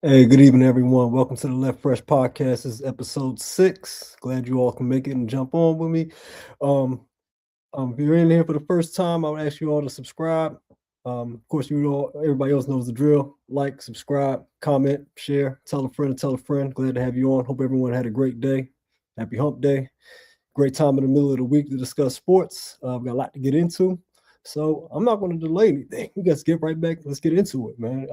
Hey, good evening, everyone. Welcome to the Left Fresh Podcast. This is episode 6. Glad you all can make it and jump on with me. Um, if you're in here for the first time, I would ask you all to subscribe. Of course, everybody else knows the drill. Like, subscribe, comment, share, tell a friend, tell a friend. Glad to have you on. Hope everyone had a great day. Happy Hump Day. Great time in the middle of the week to discuss sports. I've got a lot to get into. So I'm not going to delay anything. We got to get right back. Let's get into it, man.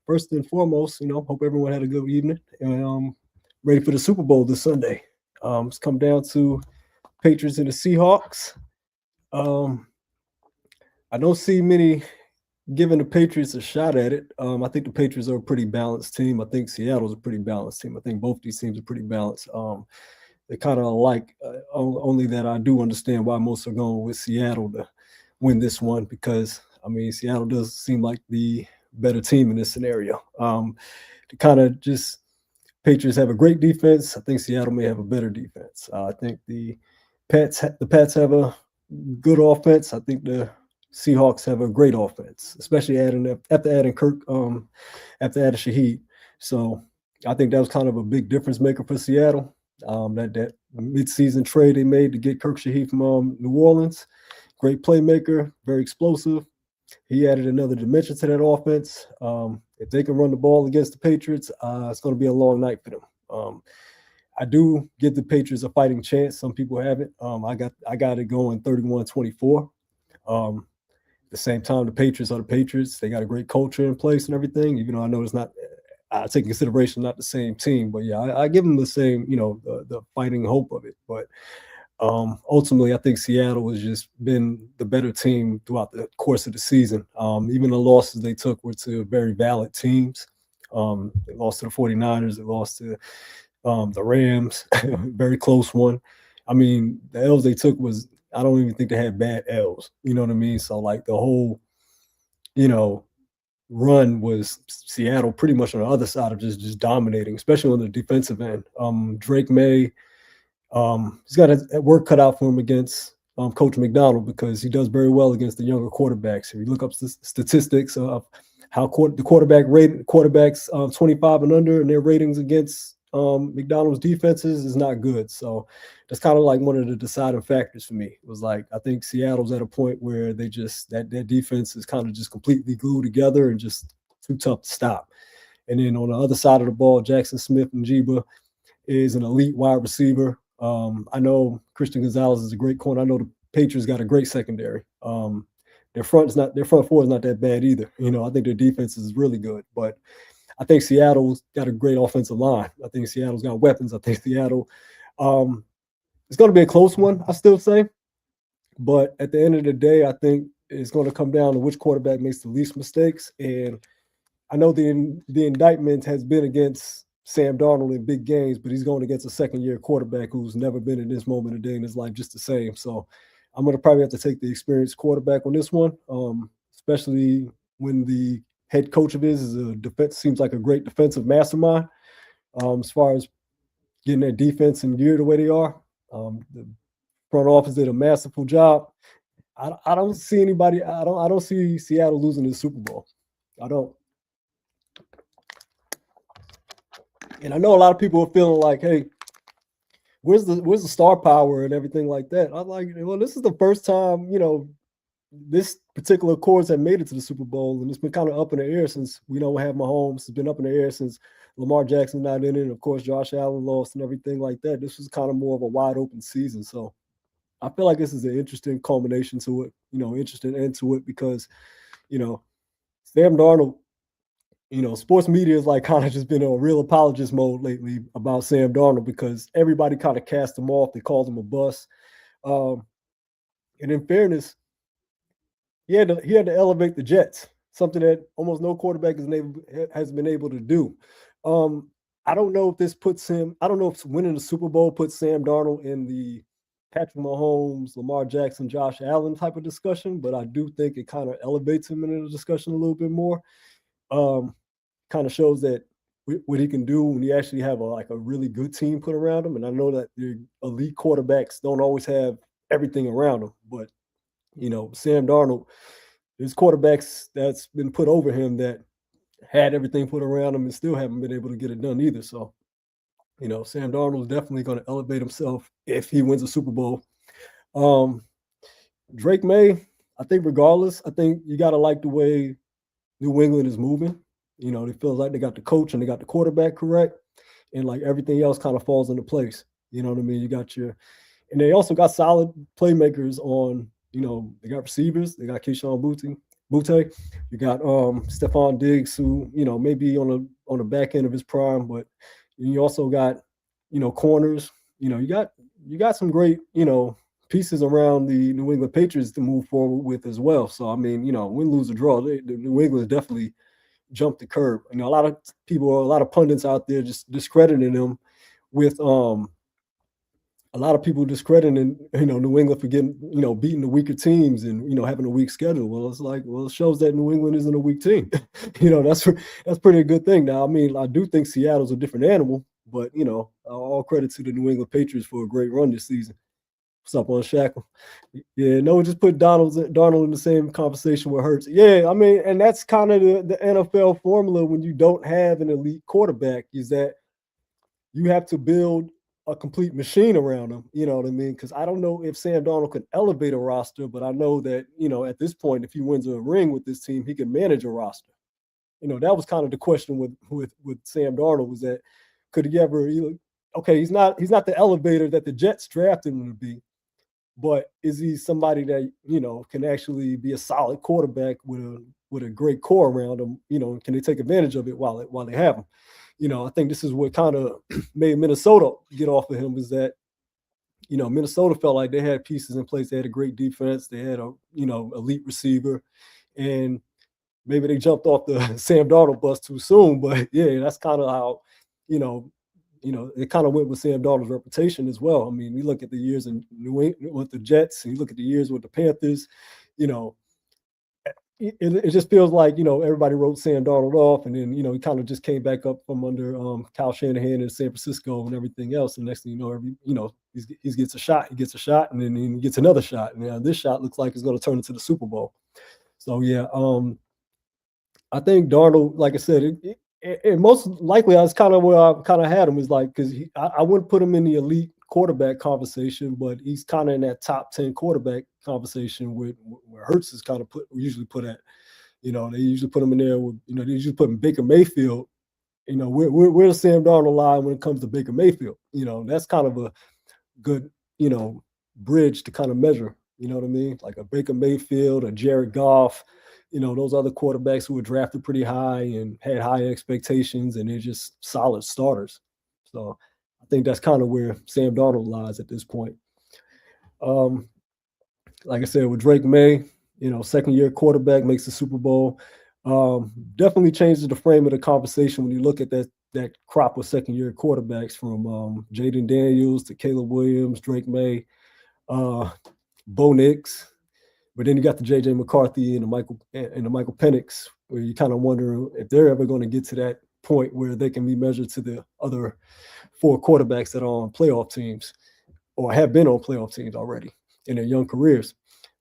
First and foremost, hope everyone had a good evening and ready for the Super Bowl this Sunday. It's come down to Patriots and the Seahawks. Um, I don't see many giving the Patriots a shot at it. I think the Patriots are a pretty balanced team. I think Seattle's a pretty balanced team. I think both these teams are pretty balanced. They're kind of alike, only that I do understand why most are going with Seattle to win this one because, Seattle does seem like the better team in this scenario. To kind of just Patriots have a great defense. I think Seattle may have a better defense. I think the Pats have a good offense. I think the Seahawks have a great offense, especially after adding Kirk, after adding Shaheed. So I think that was kind of a big difference maker for Seattle. That midseason trade they made to get Kirk Shaheed from New Orleans, great playmaker, very explosive. He added another dimension to that offense. If they can run the ball against the Patriots, it's going to be a long night for them. I do give the Patriots a fighting chance. Some people haven't. I got it going 31-24. At the same time, the Patriots are the Patriots. They got a great culture in place and everything. Even though I know it's not, I take in consideration not the same team, but yeah, I give them the same, the fighting hope of it. But ultimately, I think Seattle has just been the better team throughout the course of the season. Even the losses they took were to very valid teams. They lost to the 49ers. They lost to the Rams, very close one. The L's they took was, I don't even think they had bad L's. You know what I mean? So, like, the whole, you know, run was Seattle pretty much on the other side of just dominating, especially on the defensive end. Drake May, he's got a work cut out for him against Coach McDonald because he does very well against the younger quarterbacks. If you look up statistics of how the quarterbacks 25 and under and their ratings against McDonald's defenses is not good. So that's kind of like one of the deciding factors for me. It was like I think Seattle's at a point where they just that defense is kind of just completely glued together and just too tough to stop. And then on the other side of the ball, Jackson Smith and Jiba is an elite wide receiver. I know Christian Gonzalez is a great corner. I know the Patriots got a great secondary. Their front four is not that bad either. I think their defense is really good, but I think Seattle's got a great offensive line. I think Seattle's got weapons. I think Seattle, it's going to be a close one, I still say. But at the end of the day, I think it's going to come down to which quarterback makes the least mistakes. And I know the indictment has been against Sam Darnold in big games, but he's going against a second-year quarterback who's never been in this moment of day in his life just the same. So I'm going to probably have to take the experienced quarterback on this one, especially when the head coach of his seems like a great defensive mastermind. As far as getting their defense in gear the way they are, the front office did a masterful job. I don't see anybody. I don't see Seattle losing the Super Bowl. I don't. And I know a lot of people are feeling like, hey, where's the star power and everything like that? I'm like, well, this is the first time, this particular course had made it to the Super Bowl, and it's been kind of up in the air since we don't have Mahomes. It's been up in the air since Lamar Jackson not in it. And of course, Josh Allen lost and everything like that. This was kind of more of a wide open season. So I feel like this is an interesting culmination to it, interesting end to it because, Sam Darnold, sports media is like kind of just been in a real apologist mode lately about Sam Darnold because everybody kind of cast him off. They called him a bust. And in fairness, he had to elevate the Jets, something that almost no quarterback has been able to do. I don't know if this puts him. I don't know if winning the Super Bowl puts Sam Darnold in the Patrick Mahomes, Lamar Jackson, Josh Allen type of discussion, but I do think it kind of elevates him in the discussion a little bit more. Kind of shows that what he can do when you actually have a really good team put around him. And I know that the elite quarterbacks don't always have everything around them, but Sam Darnold, there's quarterbacks that's been put over him that had everything put around him and still haven't been able to get it done either. So, Sam Darnold is definitely going to elevate himself if he wins a Super Bowl. Drake May, I think regardless, I think you got to like the way New England is moving. It feels like they got the coach and they got the quarterback correct, and like everything else kind of falls into place. You know what I mean? And they also got solid playmakers on. They got receivers. They got Keyshawn Butte. You got Stephon Diggs, who maybe on the back end of his prime, but you also got corners. You got some great pieces around the New England Patriots to move forward with as well. So I mean, win, lose, or draw, the New England definitely jumped the curb. A lot of people, a lot of pundits out there just discrediting them with a lot of people discrediting New England for getting beating the weaker teams and having a weak schedule. Well, it's like, it shows that New England isn't a weak team. That's pretty a good thing. Now, I mean, I do think Seattle's a different animal, but all credit to the New England Patriots for a great run this season. What's up on Shackle? Yeah, no, just put Darnold in the same conversation with Hurts. Yeah, I mean, and that's kind of the NFL formula when you don't have an elite quarterback, is that you have to build a complete machine around him. You know what I mean? Because I don't know if Sam Darnold can elevate a roster, but I know that, at this point, if he wins a ring with this team, he can manage a roster. That was kind of the question with Sam Darnold, was that could he ever, okay, he's not the elevator that the Jets drafted him to be, but is he somebody that, can actually be a solid quarterback with a great core around him? Can they take advantage of it while they have him? I think this is what kind of made Minnesota get off of him, is that, Minnesota felt like they had pieces in place. They had a great defense. They had a, elite receiver, and maybe they jumped off the Sam Darnold bus too soon. But yeah, that's kind of how, it kind of went with Sam Darnold's reputation as well. I mean, you look at the years in New England with the Jets, and you look at the years with the Panthers, it just feels like, everybody wrote Sam Darnold off, and then, he kind of just came back up from under Kyle Shanahan in San Francisco and everything else. And next thing you know, he gets a shot, and then he gets another shot. And this shot looks like it's going to turn into the Super Bowl. So yeah, I think Darnold, like I said, it most likely, that's kind of where I kind of had him, is like, because I wouldn't put him in the elite quarterback conversation, but he's kind of in that top 10 quarterback conversation where Hurts is kind of usually put at. They usually put him in there with, they usually put him Baker Mayfield. Where does Sam Darnold lie when it comes to Baker Mayfield? That's kind of a good, bridge to kind of measure. You know what I mean? Like a Baker Mayfield, a Jared Goff, those other quarterbacks who were drafted pretty high and had high expectations, and they're just solid starters. So I think that's kind of where Sam Darnold lies at this point. Like I said, with Drake May, second-year quarterback, makes the Super Bowl. Definitely changes the frame of the conversation when you look at that crop of second-year quarterbacks, from Jaden Daniels to Caleb Williams, Drake May, Bo Nix. But then you got the J.J. McCarthy and the Michael Penix, where you kind of wonder if they're ever going to get to that point where they can be measured to the other four quarterbacks that are on playoff teams or have been on playoff teams already in their young careers.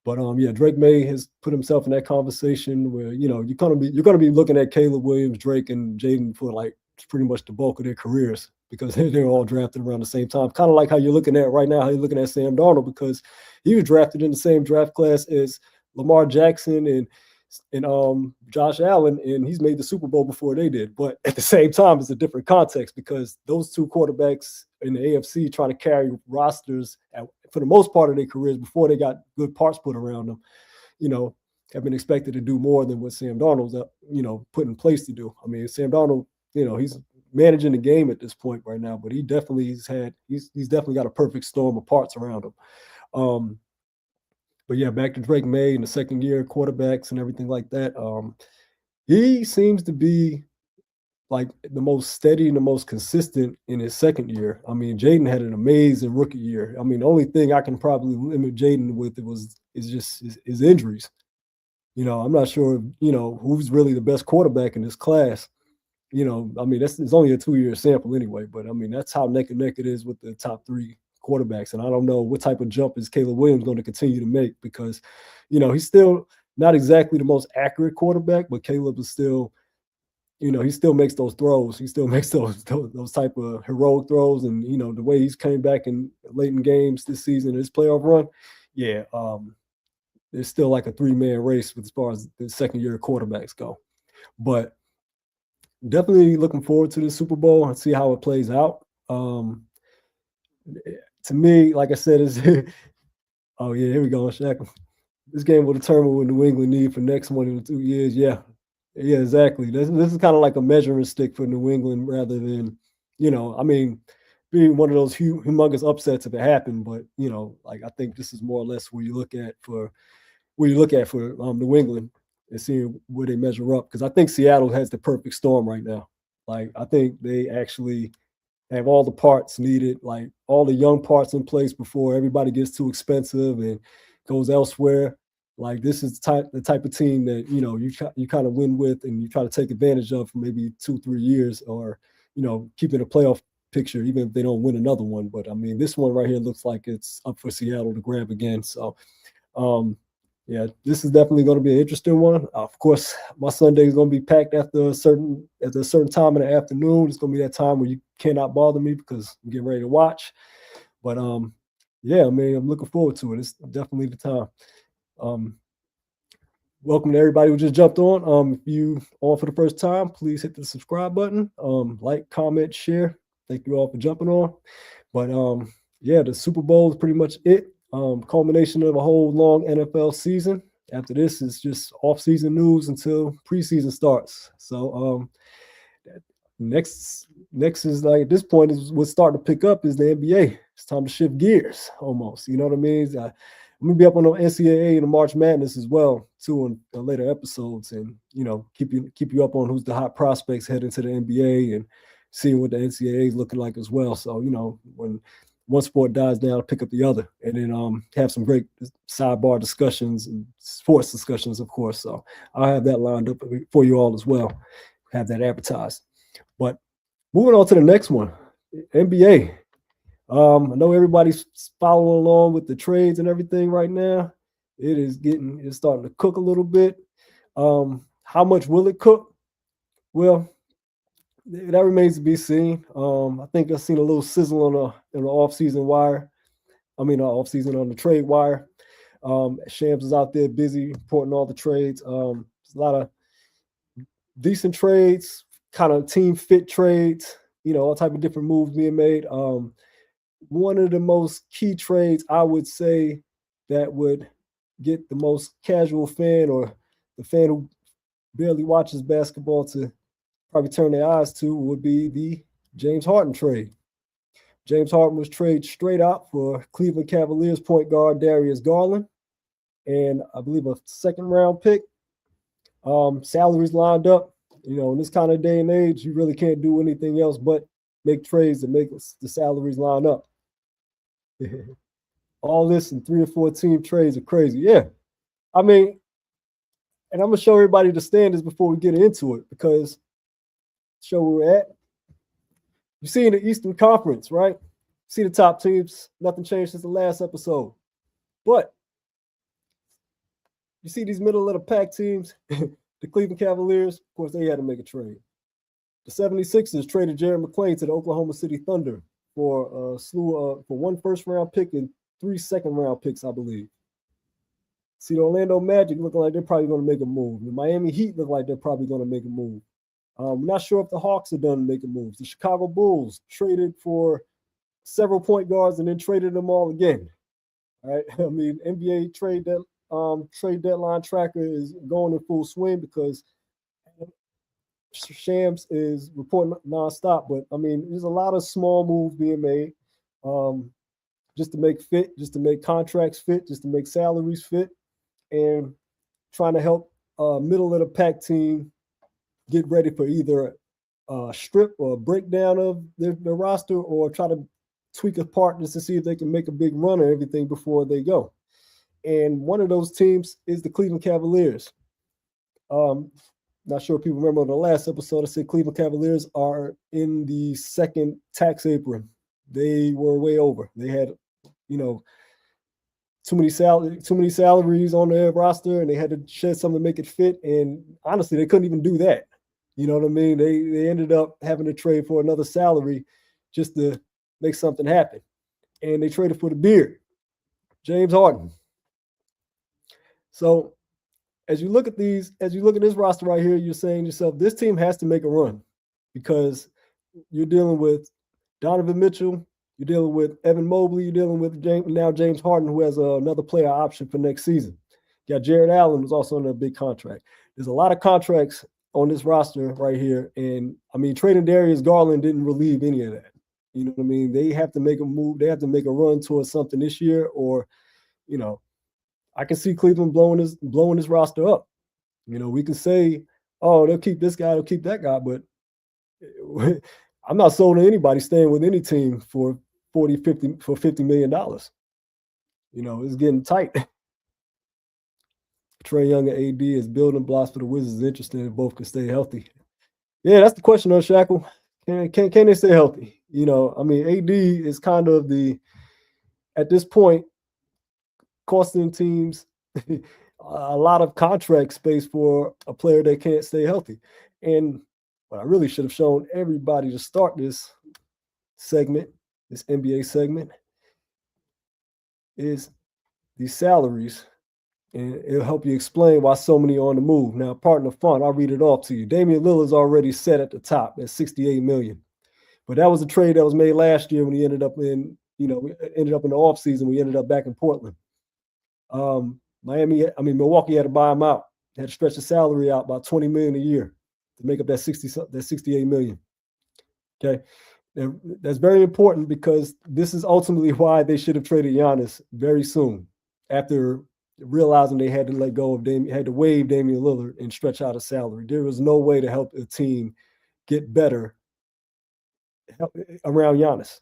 But yeah, Drake May has put himself in that conversation where, you're going to be looking at Caleb Williams, Drake, and Jaden for like pretty much the bulk of their careers, because they're all drafted around the same time. Kind of like how you're looking at right now, how you're looking at Sam Darnold, because he was drafted in the same draft class as Lamar Jackson and Josh Allen, and he's made the Super Bowl before they did. But at the same time, it's a different context, because those two quarterbacks in the AFC trying to carry rosters for the most part of their careers before they got good parts put around them, have been expected to do more than what Sam Darnold's put in place to do. I mean, Sam Darnold, he's managing the game at this point right now, but he's definitely got a perfect storm of parts around him. But yeah, back to Drake May and the second year quarterbacks and everything like that. He seems to be like the most steady and the most consistent in his second year. I mean, Jaden had an amazing rookie year. I mean, the only thing I can probably limit Jaden with is just his injuries. I'm not sure, who's really the best quarterback in this class. I mean, it's only a 2-year sample anyway, but I mean, that's how neck and neck it is with the top three quarterbacks. And I don't know what type of jump is Caleb Williams going to continue to make, because, he's still not exactly the most accurate quarterback, but Caleb is still, he still makes those throws. He still makes those type of heroic throws, and the way he's came back in late in games this season, this playoff run, yeah, it's still like a 3-man race as far as the second year quarterbacks go. But definitely looking forward to the Super Bowl and see how it plays out. To me, like I said, is oh yeah, here we go, Shaq. This game will determine what New England need for next 1 to 2 years. Yeah, yeah, exactly. This is kind of like a measuring stick for New England rather than, I mean, being one of those humongous upsets if it happened. But like I think this is more or less where you look at for New England and seeing where they measure up, because I think Seattle has the perfect storm right now. Like I think they actually have all the parts needed, like all the young parts in place before everybody gets too expensive and goes elsewhere. Like this is the type of team that you kind of win with, and you try to take advantage of for maybe 2-3 years, or keeping a playoff picture even if they don't win another one. But I mean, this one right here looks like it's up for Seattle to grab again. So yeah, this is definitely going to be an interesting one. Of course, my Sunday is going to be packed at a certain time in the afternoon. It's going to be that time where you cannot bother me because I'm getting ready to watch. But yeah, I mean, I'm looking forward to it. It's definitely the time. Welcome to everybody who just jumped on. If you on for the first time, please hit the subscribe button. Like, comment, share. Thank you all for jumping on. But yeah, the Super Bowl is pretty much it. Culmination of a whole long NFL season. After this, it's just off-season news until preseason starts. So next is, like, at this point, is what's starting to pick up is the NBA. It's time to shift gears almost. You know what I mean? I'm gonna be up on the NCAA and the March Madness as well too in later episodes, and keep you up on who's the hot prospects heading to the NBA and seeing what the NCAA is looking like as well. So when one sport dies down, pick up the other, and then have some great sidebar discussions and sports discussions, of course. So I'll have that lined up for you all as well. Have that advertised. But moving on to the next one, NBA. I know everybody's following along with the trades and everything right now. It's starting to cook a little bit. How much will it cook? Well, that remains to be seen. I think I've seen a little sizzle on the off-season wire. Off-season on the trade wire. Shams is out there busy reporting all the trades. There's a lot of decent trades, kind of team fit trades, all type of different moves being made. One of the most key trades, I would say, that would get the most casual fan or the fan who barely watches basketball to probably turn their eyes to would be the James Harden trade. James Harden was traded straight out for Cleveland Cavaliers point guard Darius Garland, and I believe a second-round pick. Salaries lined up. In this kind of day and age, you really can't do anything else but make trades and make the salaries line up. All this in 3 or 4 team trades are crazy. Yeah. I mean, and I'm going to show everybody the standards before we get into it, because show where we're at. You see in the Eastern Conference, right? See the top teams. Nothing changed since the last episode. But you see these middle of the pack teams, the Cleveland Cavaliers, of course, they had to make a trade. The 76ers traded Jared McClain to the Oklahoma City Thunder for a slew for 1 first-round pick and 3 second-round picks, I believe. See, the Orlando Magic looking like they're probably going to make a move. The Miami Heat look like they're probably going to make a move. I'm not sure if the Hawks are done making moves. The Chicago Bulls traded for several point guards and then traded them all again. All right. I mean, NBA trade deadline tracker is going in full swing because Shams is reporting nonstop. But I mean, there's a lot of small moves being made just to make fit, just to make contracts fit, just to make salaries fit, and trying to help middle of the pack team get ready for either a strip or a breakdown of their roster, or try to tweak apart just to see if they can make a big run or everything before they go. And one of those teams is the Cleveland Cavaliers. Not sure if people remember on the last episode, I said Cleveland Cavaliers are in the second tax apron. They were way over. They had, too many salaries on their roster, and they had to shed something to make it fit. And honestly, they couldn't even do that. You know what I mean? They ended up having to trade for another salary just to make something happen. And they traded for the beard, James Harden. So as you look at this roster right here, you're saying to yourself, this team has to make a run because you're dealing with Donovan Mitchell, you're dealing with Evan Mobley, you're dealing with James Harden, who has another player option for next season. You got Jared Allen, who's also under a big contract. There's a lot of contracts on this roster right here. And I mean, trading Darius Garland didn't relieve any of that. You know what I mean? They have to make a move. They have to make a run towards something this year, or, you know, I can see Cleveland blowing this roster up. You know, we can say, oh, they'll keep this guy, they'll keep that guy, but I'm not sold on anybody staying with any team for $50 million. You know, it's getting tight. Trae Young and AD is building blocks for the Wizards. Is interesting if both can stay healthy. Yeah, that's the question, Shackle. Can they stay healthy? You know, I mean, AD is kind of at this point, costing teams a lot of contract space for a player that can't stay healthy. And what I really should have shown everybody to start this segment, this NBA segment, is these salaries. And it'll help you explain why so many are on the move. Now, pardon the fun, I'll read it off to you. Damian Lillard's already set at the top at $68 million. But that was a trade that was made last year when he ended up in the offseason. We ended up back in Portland. Milwaukee had to buy him out. They had to stretch the salary out about $20 million a year to make up that $68 million. Okay. And that's very important because this is ultimately why they should have traded Giannis very soon after realizing they had to let go of had to waive Damian Lillard and stretch out a salary. There was no way to help a team get better around Giannis.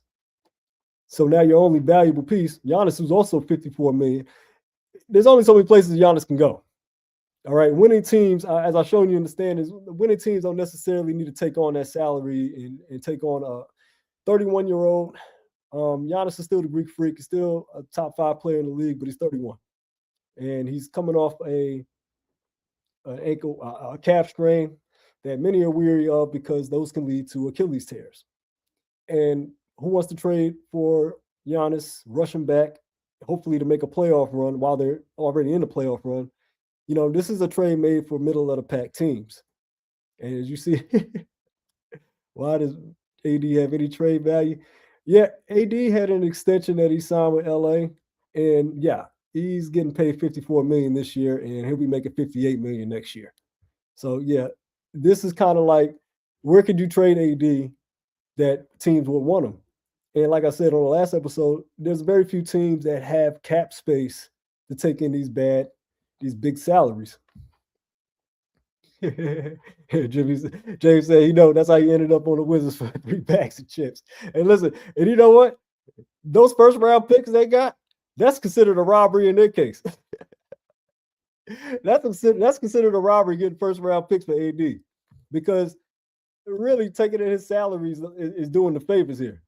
So now your only valuable piece, Giannis, who's also $54 million. There's only so many places Giannis can go. All right, winning teams, as I've shown you in the standings, winning teams don't necessarily need to take on that salary and take on a 31-year-old. Giannis is still the Greek freak. He's still a top 5 player in the league, but he's 31. And he's coming off an calf strain that many are weary of because those can lead to Achilles tears. And who wants to trade for Giannis, rush him back, hopefully to make a playoff run while they're already in the playoff run? You know, this is a trade made for middle of the pack teams. And as you see, why does AD have any trade value? Yeah, AD had an extension that he signed with LA. And yeah, he's getting paid $54 million this year, and he'll be making $58 million next year. So yeah, this is kind of like, where could you trade AD that teams would want him? And like I said on the last episode, there's very few teams that have cap space to take in these big salaries. James said, that's how he ended up on the Wizards for 3 bags of chips. And listen, and you know what? Those first round picks they got, that's considered a robbery in their case. That's considered a robbery getting first round picks for AD, because really taking in his salaries is doing the favors here.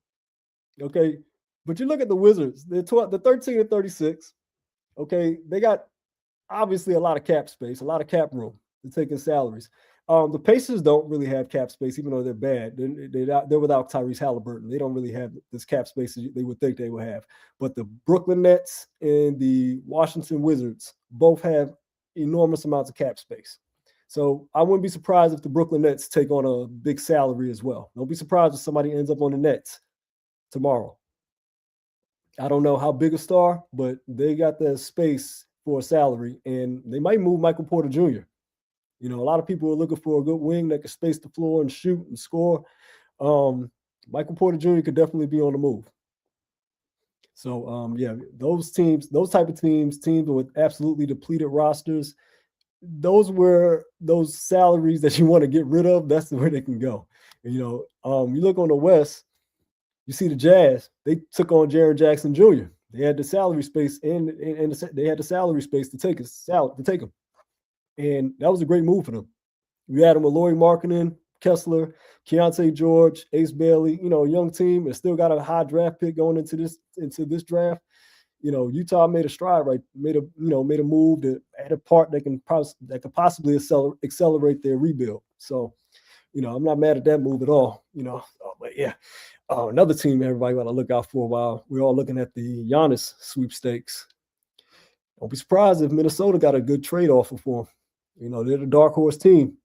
Okay, but you look at the Wizards, they're 13 and 36. Okay, they got obviously a lot of cap space, a lot of cap room to take in salaries. The Pacers don't really have cap space, even though they're bad. They're without Tyrese Halliburton. They don't really have this cap space they would think they would have. But the Brooklyn Nets and the Washington Wizards both have enormous amounts of cap space. So I wouldn't be surprised if the Brooklyn Nets take on a big salary as well. Don't be surprised if somebody ends up on the Nets tomorrow. I don't know how big a star, but they got the space for a salary, and they might move Michael Porter Jr. You know, a lot of people are looking for a good wing that can space the floor and shoot and score. Michael Porter Jr. could definitely be on the move. So, those type of teams with absolutely depleted rosters, those salaries that you want to get rid of, that's where they can go. And, you look on the West, you see the Jazz, they took on Jaren Jackson Jr. They had the salary space and they had the salary space to take him. And that was a great move for them. We had them with Lauri Markkanen, Kessler, Keontae George, Ace Bailey, a young team and still got a high draft pick going into this draft. Utah made a stride, right? Made a move that had a part that could possibly accelerate their rebuild. So I'm not mad at that move at all. But yeah, another team everybody got to look out for while we're all looking at the Giannis sweepstakes. Don't be surprised if Minnesota got a good trade offer for him. They're the dark horse team.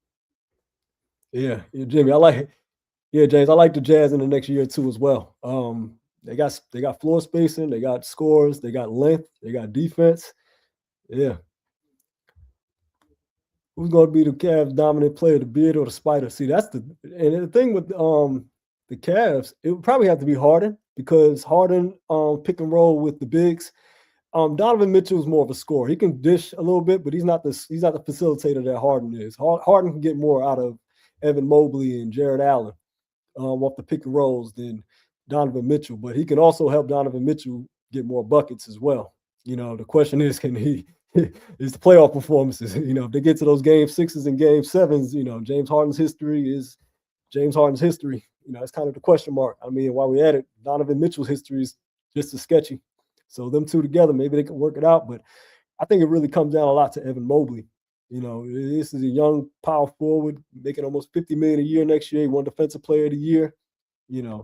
Yeah, Jimmy, I like. Yeah, James, I like the Jazz in the next year or two as well. They got floor spacing, they got scores, they got length, they got defense. Yeah. Who's going to be the Cavs' dominant player, the Beard or the Spider? See, the thing with the Cavs. It would probably have to be Harden because Harden pick and roll with the bigs. Donovan Mitchell is more of a scorer. He can dish a little bit, but he's not the facilitator that Harden is. Harden can get more out of Evan Mobley and Jared Allen off the pick and rolls than Donovan Mitchell, but he can also help Donovan Mitchell get more buckets as well. The question is, can he? Is the playoff performances. If they get to those game sixes and game sevens, James Harden's history is James Harden's history. It's kind of the question mark. I mean, while we're at it, Donovan Mitchell's history is just as sketchy. So them two together, maybe they can work it out. But I think it really comes down a lot to Evan Mobley. This is a young power forward making almost $50 million a year next year. He won Defensive Player of the Year. Yeah.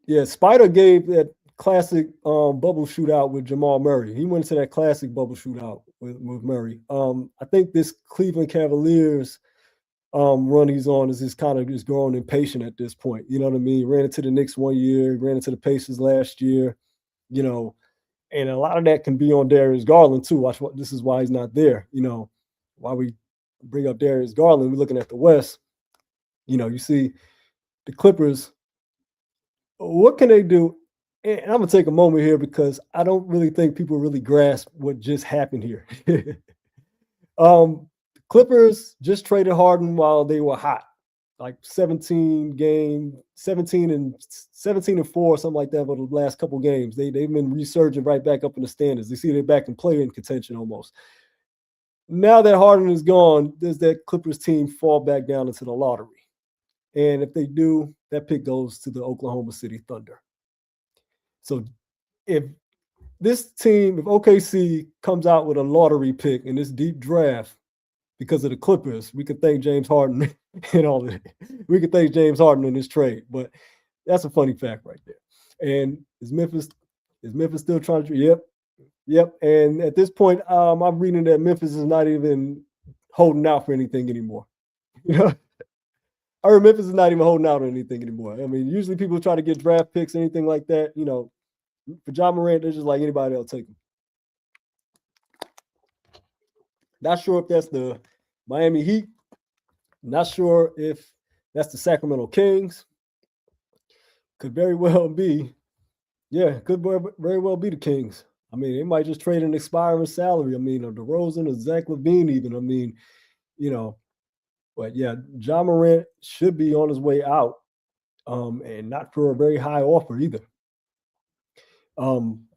Yeah, Spider gave that classic bubble shootout with Jamal Murray. He went to that classic bubble shootout with Murray. I think this Cleveland Cavaliers run he's on is just kind of just growing impatient at this point. You know what I mean? He ran into the Knicks one year, ran into the Pacers last year, and a lot of that can be on Darius Garland too. This is why he's not there. Why we bring up Darius Garland, we're looking at the West. You see the Clippers. What can they do? And I'm gonna take a moment here because I don't really think people really grasp what just happened here. Clippers just traded Harden while they were hot, like 17 and 4, something like that. For the last couple games, they've been resurging right back up in the standings. They see they're back in play-in contention almost. Now that Harden is gone, does that Clippers team fall back down into the lottery? And if they do, that pick goes to the Oklahoma City Thunder. So if OKC comes out with a lottery pick in this deep draft because of the Clippers, we could thank James Harden and all that. We could thank James Harden in this trade. But that's a funny fact right there. And is Memphis still trying to? Yep. And at this point, I'm reading that Memphis is not even holding out for anything anymore. I heard Memphis is not even holding out on anything anymore. I mean, usually people try to get draft picks, anything like that. For Ja Morant, they're just like anybody else take him. Not sure if that's the Miami Heat. Not sure if that's the Sacramento Kings. Could very well be. Yeah, could very well be the Kings. I mean, they might just trade an expiring salary. I mean, or DeRozan or Zach LaVine even. I mean, But yeah, Ja Morant should be on his way out, and not for a very high offer either. I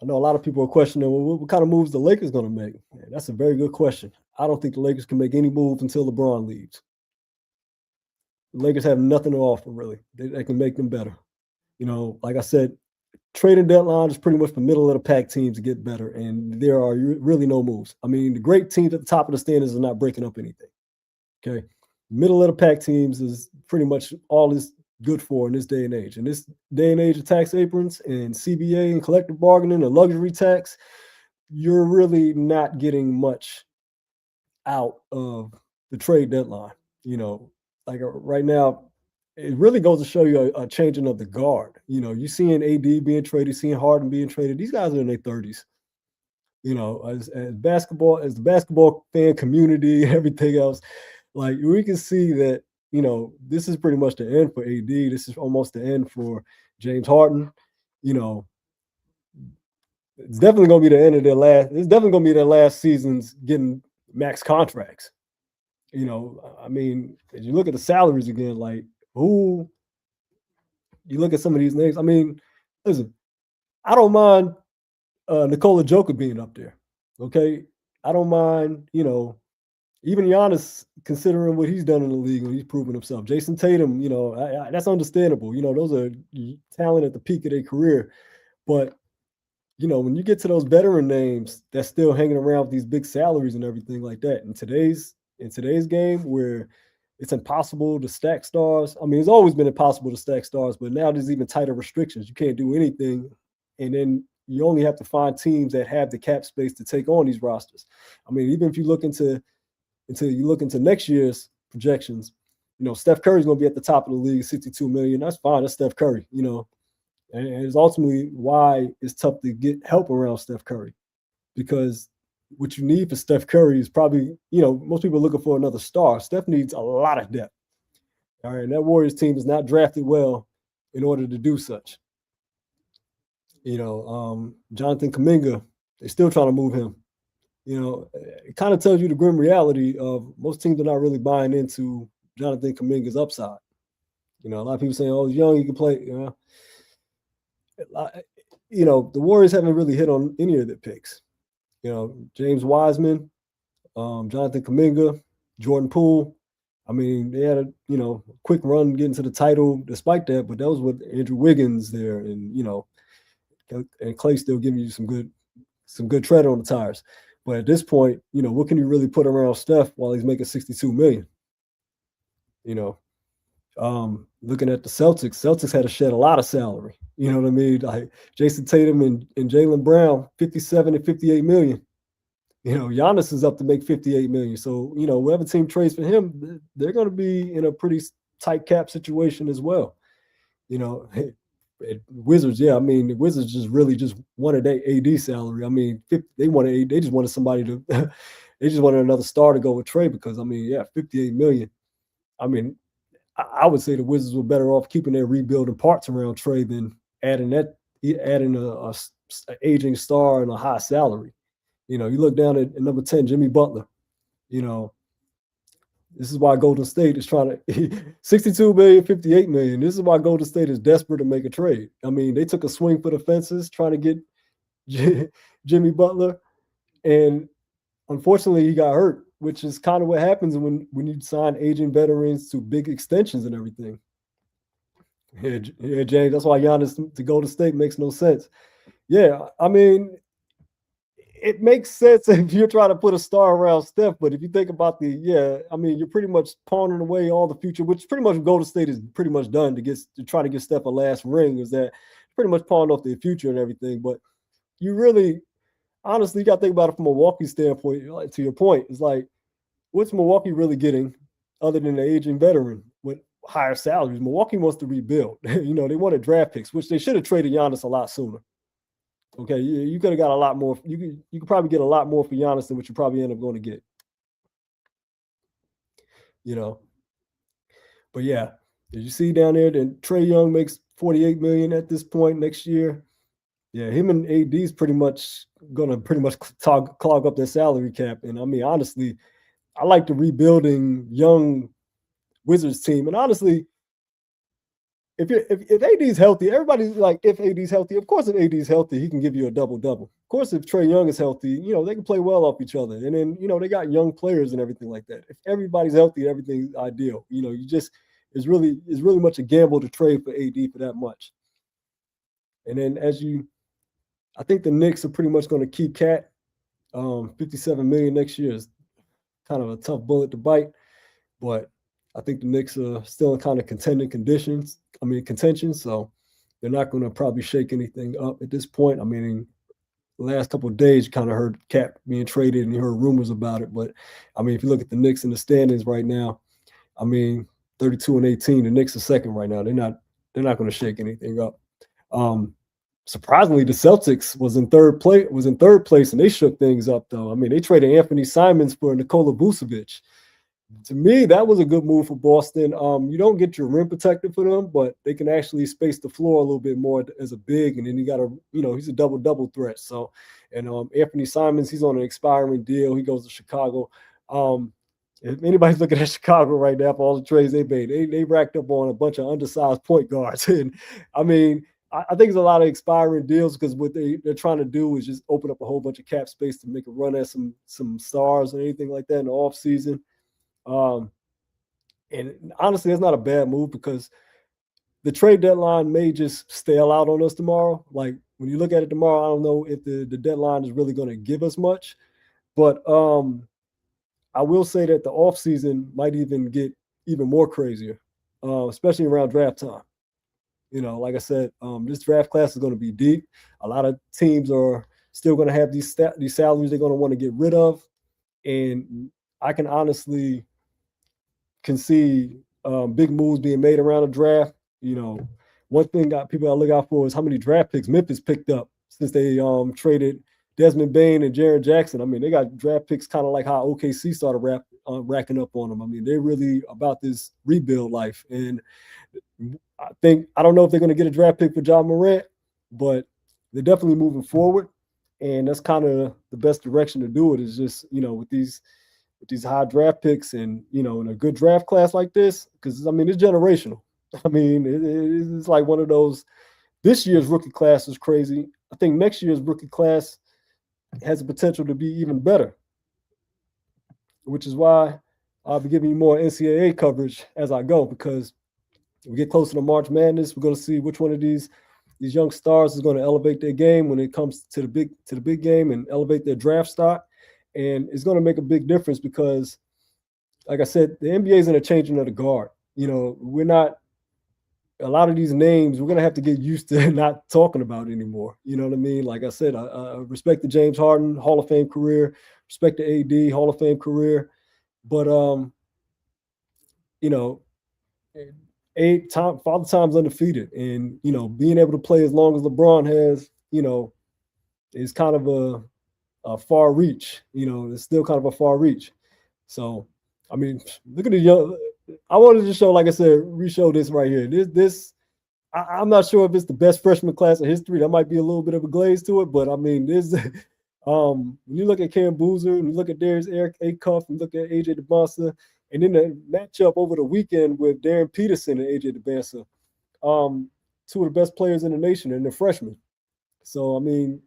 know a lot of people are questioning, well, what kind of moves the Lakers going to make? Man, that's a very good question. I don't think the Lakers can make any moves until LeBron leaves. The Lakers have nothing to offer, really. They can make them better. Like I said, trading deadline is pretty much for middle of the pack teams to get better, and there are really no moves. I mean, the great teams at the top of the standings are not breaking up anything. Okay. Middle of the pack teams is pretty much all is good for in this day and age. In this day and age of tax aprons and CBA and collective bargaining and luxury tax, you're really not getting much out of the trade deadline. Like right now, it really goes to show you a changing of the guard. You seeing AD being traded, seeing Harden being traded. These guys are in their 30s. As the basketball fan community, everything else. Like we can see that, this is pretty much the end for AD. This is almost the end for James Harden. It's definitely going to be the end of it's definitely going to be their last seasons getting max contracts. I mean, as you look at the salaries again, like you look at some of these names. I mean, listen, I don't mind Nikola Jokic being up there. Okay. I don't mind, even Giannis, considering what he's done in the league and he's proven himself. Jason Tatum, that's understandable. Those are talent at the peak of their career. But when you get to those veteran names that's still hanging around with these big salaries and everything like that, in today's game where it's impossible to stack stars. I mean, it's always been impossible to stack stars, but now there's even tighter restrictions. You can't do anything, and then you only have to find teams that have the cap space to take on these rosters. I mean, even if you look into next year's projections, Steph Curry's going to be at the top of the league, 62 million. That's fine. That's Steph Curry, and it's ultimately why it's tough to get help around Steph Curry, because what you need for Steph Curry is probably, most people are looking for another star. Steph needs a lot of depth. All right. And that Warriors team is not drafted well in order to do such. Jonathan Kuminga, they're still trying to move him. It kind of tells you the grim reality of most teams are not really buying into Jonathan Kuminga's upside. A lot of people saying, "Oh, he's young, he can play." The Warriors haven't really hit on any of their picks. James Wiseman, Jonathan Kuminga, Jordan Poole. I mean, they had a quick run getting to the title despite that, but that was with Andrew Wiggins there, and and Clay still giving you some good tread on the tires. But at this point, what can you really put around Steph while he's making $62 million? Looking at the Celtics had to shed a lot of salary. You know what I mean? Like Jason Tatum and Jaylen Brown, 57 and 58 million. Giannis is up to make 58 million. So, whoever team trades for him, they're going to be in a pretty tight cap situation as well. Wizards, yeah. I mean, the Wizards just wanted that AD salary. I mean, they just wanted somebody to, they just wanted another star to go with Trey because, I mean, yeah, 58 million. I mean, I would say the Wizards were better off keeping their rebuilding parts around Trey than adding a aging star and a high salary. You look down at number 10, Jimmy Butler. This is why Golden State is trying to 62 million, 58 million. This is why Golden State is desperate to make a trade. I mean, they took a swing for the fences trying to get Jimmy Butler, and unfortunately, he got hurt, which is kind of what happens when you sign aging veterans to big extensions and everything. Yeah, James, that's why Giannis to Golden State makes no sense. Yeah, I mean, it makes sense if you're trying to put a star around Steph, but if you think about you're pretty much pawning away all the future, which pretty much Golden State is pretty much done to try to get Steph a last ring, is that pretty much pawned off their future and everything. But you really, honestly, you got to think about it from a Milwaukee standpoint. Like, to your point, it's like, what's Milwaukee really getting other than the aging veteran with higher salaries? Milwaukee wants to rebuild. They wanted draft picks, which they should have traded Giannis a lot sooner. Okay, you could have got a lot more. You could probably get a lot more for Giannis than what you probably end up going to get. But yeah, did you see down there that Trae Young makes 48 million at this point next year? Yeah, him and AD's pretty much gonna clog up their salary cap. And I mean, honestly, I like the rebuilding young Wizards team. And honestly, if AD's healthy, everybody's like, if AD's healthy, of course, if AD's healthy, he can give you a double-double. Of course, if Trae Young is healthy, they can play well off each other. And then, they got young players and everything like that. If everybody's healthy, everything's ideal. It's really much a gamble to trade for AD for that much. And then I think the Knicks are pretty much going to keep Cat. 57 million next year is kind of a tough bullet to bite, but I think the Knicks are still in kind of contention, so they're not going to probably shake anything up at this point. I mean, the last couple of days, you kind of heard Cat being traded and you heard rumors about it, but I mean, if you look at the Knicks in the standings right now, I mean, 32 and 18, the Knicks are second right now. They're not going to shake anything up. Surprisingly, the Celtics was in third place, and they shook things up, though. I mean, they traded Anthony Simons for Nikola Vucevic. To me, that was a good move for Boston. You don't get your rim protector for them, but they can actually space the floor a little bit more as a big, and then he's a double threat. So, and Anthony Simons, he's on an expiring deal. He goes to Chicago. If anybody's looking at Chicago right now for all the trades they made, they racked up on a bunch of undersized point guards. And I mean, I think it's a lot of expiring deals because what they're trying to do is just open up a whole bunch of cap space to make a run at some stars or anything like that in the offseason. And honestly, that's not a bad move because the trade deadline may just stale out on us tomorrow. Like when you look at it tomorrow, I don't know if the deadline is really going to give us much, but I will say that the offseason might even get even more crazier, especially around draft time. Like I said, this draft class is going to be deep. A lot of teams are still going to have these salaries they're going to want to get rid of, and I can honestly can see big moves being made around the draft. One thing that people I look out for is how many draft picks Memphis picked up since they traded Desmond Bain and Jaren Jackson. I mean, they got draft picks kind of like how OKC started racking up on them. I mean, they're really about this rebuild life, and I don't know if they're going to get a draft pick for Ja Morant, but they're definitely moving forward, and that's kind of the best direction to do it. Is just with these high draft picks and in a good draft class like this, because I mean it's generational. I mean it's like one of those. This year's rookie class is crazy. I think next year's rookie class has the potential to be even better, which is why I'll be giving you more NCAA coverage as I go, because we get closer to March Madness. We're going to see which one of these young stars is going to elevate their game when it comes to the big game and elevate their draft stock. And it's going to make a big difference because, like I said, the NBA is in a changing of the guard. We're not a lot of these names. We're going to have to get used to not talking about anymore. You know what I mean? Like I said, I respect the James Harden Hall of Fame career, respect the AD Hall of Fame career, but Father Time's undefeated, and being able to play as long as LeBron has, is kind of a far reach. It's still kind of a far reach. So, I mean, look at the young. I wanted to show, like I said, re-show this right here. I'm not sure if it's the best freshman class in history. That might be a little bit of a glaze to it, but I mean, when you look at Cam Boozer, and you look at Darius Acuff, and look at AJ DeBonsa, and then the matchup over the weekend with Darren Peterson and AJ DeBonsa, two of the best players in the nation, and they're freshmen. So, I mean,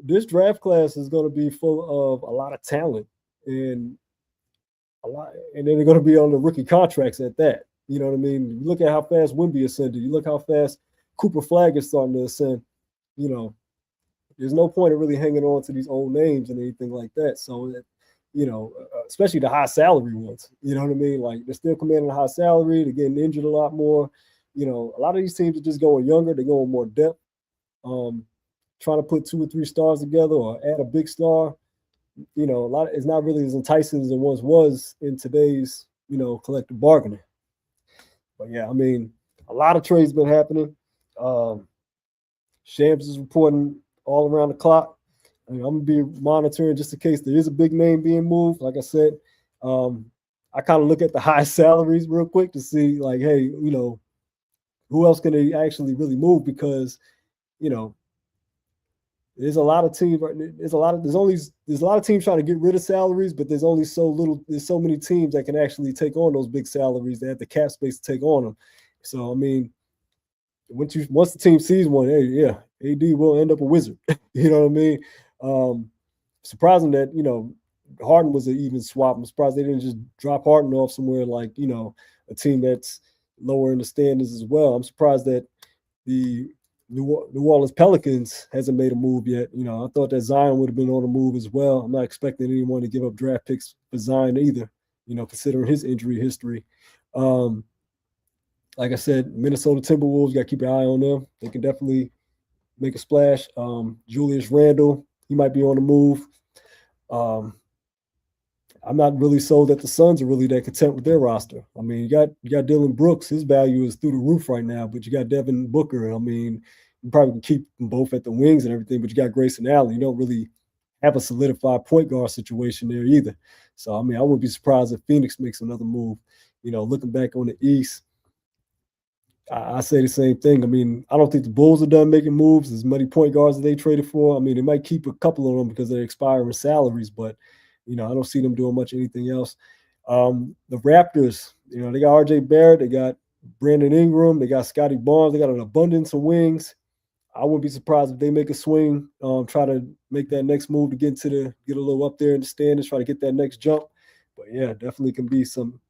this draft class is going to be full of a lot of talent and then they're going to be on the rookie contracts at that. You know what I mean? You look at how fast Wemby ascended. You look how fast Cooper Flagg is starting to ascend. There's no point in really hanging on to these old names and anything like that. So, especially the high salary ones. You know what I mean? Like, they're still commanding a high salary. They're getting injured a lot more. A lot of these teams are just going younger. They're going more depth. Trying to put 2 or 3 stars together or add a big star, it's not really as enticing as it once was in today's, collective bargaining. But yeah, I mean, a lot of trades been happening. Shams is reporting all around the clock. I'm going to be monitoring just in case there is a big name being moved. Like I said, I kind of look at the high salaries real quick to see, like, hey, who else can they actually really move? Because, there's a lot of teams. There's a lot of teams trying to get rid of salaries, but there's only there's so many teams that can actually take on those big salaries. They have the cap space to take on them. So I mean, once the team sees one, hey, yeah, AD will end up a wizard. You know what I mean? Surprising that Harden was an even swap. I'm surprised they didn't just drop Harden off somewhere like a team that's lower in the standings as well. I'm surprised that the New Orleans Pelicans hasn't made a move yet. I thought that Zion would have been on the move as well. I'm not expecting anyone to give up draft picks for Zion either, considering his injury history. Like I said, Minnesota Timberwolves, got to keep an eye on them. They can definitely make a splash. Julius Randle, he might be on the move. I'm not really sold that the Suns are really that content with their roster. I mean, you got Dylan Brooks. His value is through the roof right now, but you got Devin Booker. I mean, you probably can keep them both at the wings and everything, but you got Grayson Allen. You don't really have a solidified point guard situation there either. So, I mean, I wouldn't be surprised if Phoenix makes another move. Looking back on the East, I say the same thing. I mean, I don't think the Bulls are done making moves. As many point guards that they traded for. I mean, they might keep a couple of them because they're expiring salaries, but I don't see them doing much anything else. The Raptors, they got RJ Barrett, they got Brandon Ingram, they got Scotty Barnes, they got an abundance of wings. I wouldn't be surprised if they make a swing, try to make that next move to get a little up there in the standings, try to get that next jump. But yeah, definitely can be some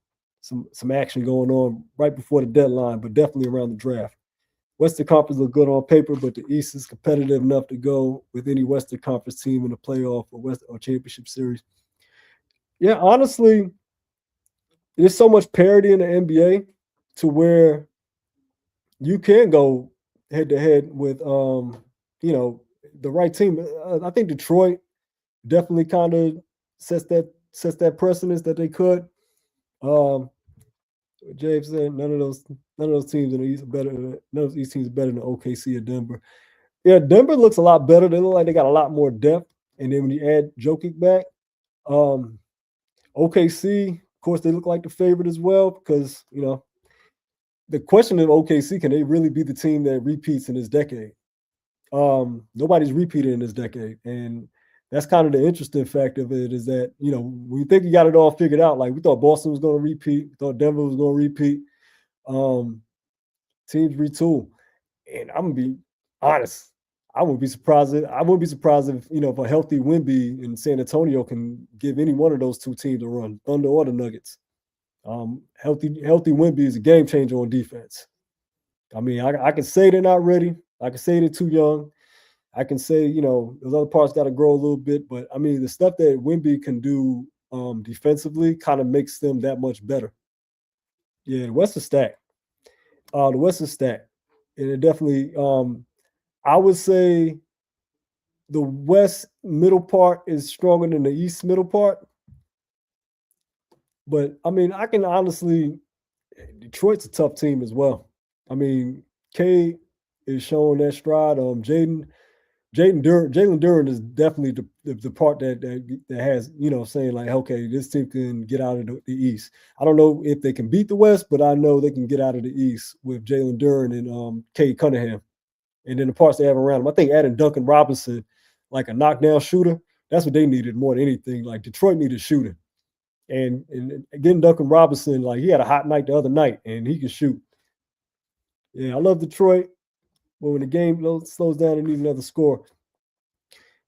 action going on right before the deadline, but definitely around the draft. Western Conference look good on paper, but the East is competitive enough to go with any Western Conference team in the playoff or championship series. Yeah, honestly, there's so much parity in the NBA to where you can go head to head with you know, the right team. I think Detroit definitely kind of sets that precedence that they could. Um, James said none of those teams in the East are better than none of these teams are better than OKC or Denver. Yeah, Denver looks a lot better. They look like they got a lot more depth. And then when you add Jokic back, um, OKC, of course, they look like the favorite as well because the question of OKC, can they really be the team that repeats in this decade? Nobody's repeated in this decade, and that's kind of the interesting fact of it is that we think you got it all figured out. Like we thought Boston was going to repeat, we thought Denver was going to repeat. Teams retool, and I'm gonna be honest. I wouldn't be surprised. I wouldn't be surprised if if a healthy Wemby in San Antonio can give any one of those two teams a run, Thunder or the Nuggets. Healthy Wemby is a game changer on defense. I mean, I can say they're not ready. I can say they're too young. I can say, those other parts got to grow a little bit. But I mean, the stuff that Wemby can do defensively kind of makes them that much better. Yeah, the West is stacked. The West is stacked. And it definitely, I would say the West middle part is stronger than the East middle part. But I mean, I can honestly, Detroit's a tough team as well. I mean, K is showing that stride. Jalen Duren is definitely the part that has saying like, okay, this team can get out of the East. I don't know if they can beat the West, but I know they can get out of the East with Jalen Duren and Cade Cunningham, and then the parts they have around them. I think adding Duncan Robinson, like a knockdown shooter, that's what they needed more than anything. Like Detroit needed shooting, and getting Duncan Robinson, like he had a hot night the other night, and he could shoot. Yeah, I love Detroit. But when the game slows down and need another score.